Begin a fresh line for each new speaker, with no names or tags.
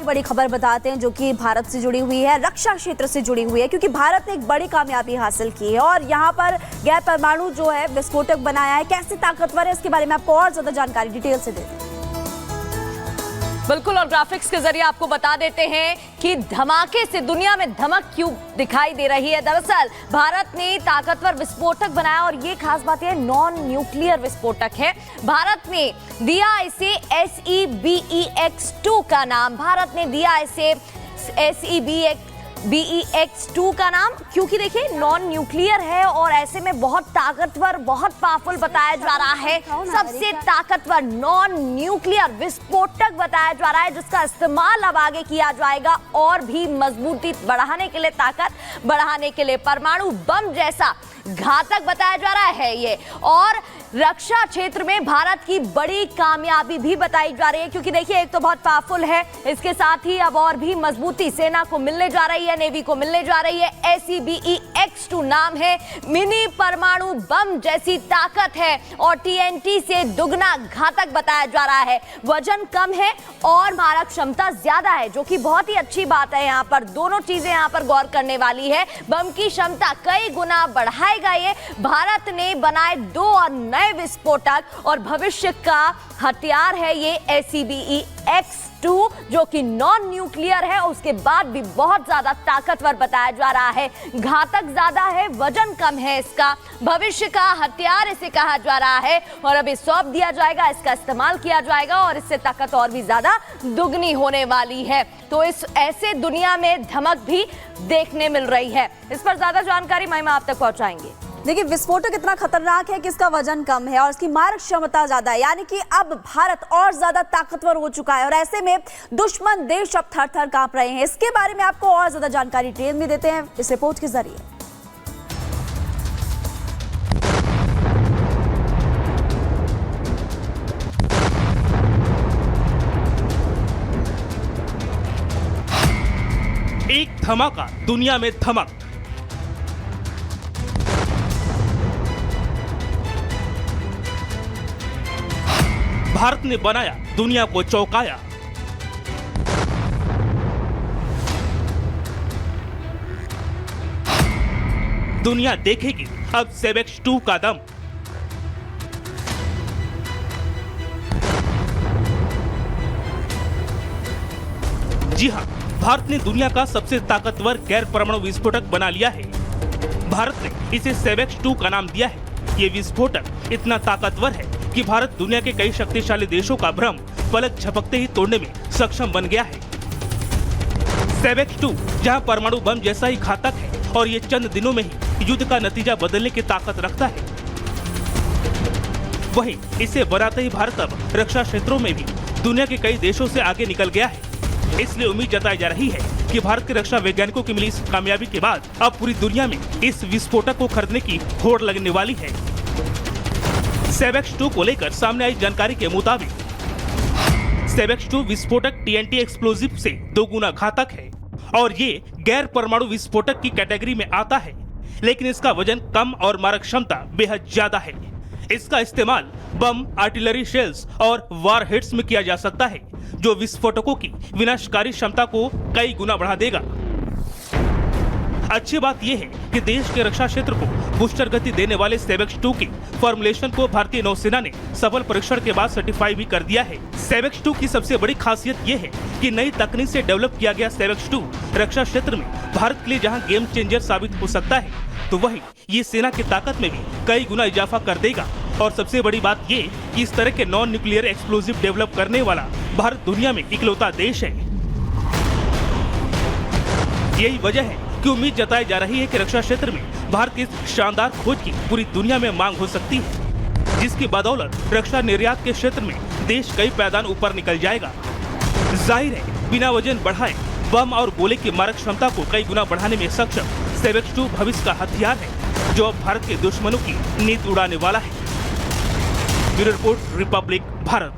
बड़ी खबर बताते हैं जो कि भारत से जुड़ी हुई है, रक्षा क्षेत्र से जुड़ी हुई है, क्योंकि भारत ने एक बड़ी कामयाबी हासिल की है और यहाँ पर गैर परमाणु जो है विस्फोटक बनाया है। कैसे ताकतवर है इसके बारे में आपको और ज्यादा जानकारी डिटेल से देते हैं।
बिल्कुल, और ग्राफिक्स के जरिए आपको बता देते हैं कि धमाके से दुनिया में धमक क्यों दिखाई दे रही है। दरअसल भारत ने ताकतवर विस्फोटक बनाया और ये खास बात है नॉन न्यूक्लियर विस्फोटक है। भारत ने दिया इसे SEBEX2 का नाम। भारत ने दिया इसे SEBEX2 का नाम, क्योंकि देखिए नॉन न्यूक्लियर है और ऐसे में बहुत ताकतवर, बहुत पावरफुल बताया जा रहा है। सबसे ताकतवर नॉन न्यूक्लियर विस्फोटक बताया जा रहा है, जिसका इस्तेमाल अब आगे किया जाएगा और भी मजबूती बढ़ाने के लिए, ताकत बढ़ाने के लिए। परमाणु बम जैसा घातक बताया जा रहा है ये, और रक्षा क्षेत्र में भारत की बड़ी कामयाबी भी बताई जा रही है, क्योंकि देखिए एक तो बहुत पावरफुल है, इसके साथ ही अब और भी मजबूती सेना को मिलने जा रही है, नेवी को मिलने जा रही है। SEBEX2 नाम है, मिनी परमाणु बम जैसी ताकत है और TNT से दुगना घातक बताया जा रहा है। वजन कम है और मारक क्षमता ज्यादा है, जो कि बहुत ही अच्छी बात है। यहाँ पर दोनों चीजें यहाँ पर गौर करने वाली है। बम की क्षमता कई गुना बढ़ाएगा ये। भारत ने बनाए 2 और नए विस्फोटक और भविष्य का हथियार है ये SEBEX2, जो कि नॉन न्यूक्लियर है। उसके बाद भी बहुत ज्यादा ताकतवर बताया जा रहा है। घातक ज्यादा है, वजन कम है, इसका भविष्य का हथियार इसे कहा जा रहा है और अभी सौंप दिया जाएगा, इसका इस्तेमाल किया जाएगा और इससे ताकत और भी ज्यादा दुगनी होने वाली है। तो इस ऐसे दुनिया में धमक भी देखने मिल रही है। इस पर ज्यादा जानकारी महिमा आप तक पहुंचाएंगे।
देखिए विस्फोटक इतना खतरनाक है कि इसका वजन कम है और इसकी मारक क्षमता ज्यादा है, यानी कि अब भारत और ज्यादा ताकतवर हो चुका है और ऐसे में दुश्मन देश अब थर थर कांप रहे हैं। इसके बारे में आपको और ज्यादा जानकारी डिटेल में देते हैं इस रिपोर्ट के जरिए।
एक धमाका, दुनिया में धमक। भारत ने बनाया, दुनिया को चौंकाया। दुनिया देखेगी अब SEBEX2 का दम। जी हां, भारत ने दुनिया का सबसे ताकतवर गैर परमाणु विस्फोटक बना लिया है। भारत ने इसे SEBEX2 का नाम दिया है। ये विस्फोटक इतना ताकतवर है कि भारत दुनिया के कई शक्तिशाली देशों का भ्रम पलक झपकते ही तोड़ने में सक्षम बन गया है। SEBEX2 जहां परमाणु बम जैसा ही घातक है और ये चंद दिनों में ही युद्ध का नतीजा बदलने की ताकत रखता है, वहीं इसे बनाते ही भारत अब रक्षा क्षेत्रों में भी दुनिया के कई देशों से आगे निकल गया है। इसलिए उम्मीद जताई जा रही है कि भारत के रक्षा वैज्ञानिकों की मिली इस कामयाबी के बाद अब पूरी दुनिया में इस विस्फोटक को खरीदने की होड़ लगने वाली है। SEBEX2 को लेकर सामने आई जानकारी के मुताबिक SEBEX2 विस्फोटक TNT एक्सप्लोजिव से 2 गुना घातक है और ये गैर परमाणु विस्फोटक की कैटेगरी में आता है, लेकिन इसका वजन कम और मारक क्षमता बेहद ज्यादा है। इसका इस्तेमाल बम, आर्टिलरी शेल्स और वार हेड्स में किया जा सकता है, जो विस्फोटकों की विनाशकारी क्षमता को कई गुना बढ़ा देगा। अच्छी बात यह है कि देश के रक्षा क्षेत्र को बूस्टर गति देने वाले SEBEX2 की फॉर्मुलेशन को भारतीय नौसेना ने सफल परीक्षण के बाद सर्टिफाई भी कर दिया है। SEBEX2 की सबसे बड़ी खासियत यह है कि नई तकनीक से डेवलप किया गया SEBEX2 रक्षा क्षेत्र में भारत के लिए जहां गेम चेंजर साबित हो सकता है, तो वहीं ये सेना की ताकत में भी कई गुना इजाफा कर देगा। और सबसे बड़ी बात ये कि इस तरह के नॉन न्यूक्लियर एक्सप्लोजिव डेवलप करने वाला भारत दुनिया में इकलौता देश है। यही वजह है कि उम्मीद जताई जा रही है कि रक्षा क्षेत्र में भारत की इस शानदार खोज की पूरी दुनिया में मांग हो सकती है, जिसकी बदौलत रक्षा निर्यात के क्षेत्र में देश कई पैदान ऊपर निकल जाएगा। जाहिर है बिना वजन बढ़ाए बम और गोले की मारक क्षमता को कई गुना बढ़ाने में सक्षम SEBEX2 भविष्य का हथियार है, जो अब भारत के दुश्मनों की नींद उड़ाने वाला है। Bureau report, Republic Bharat.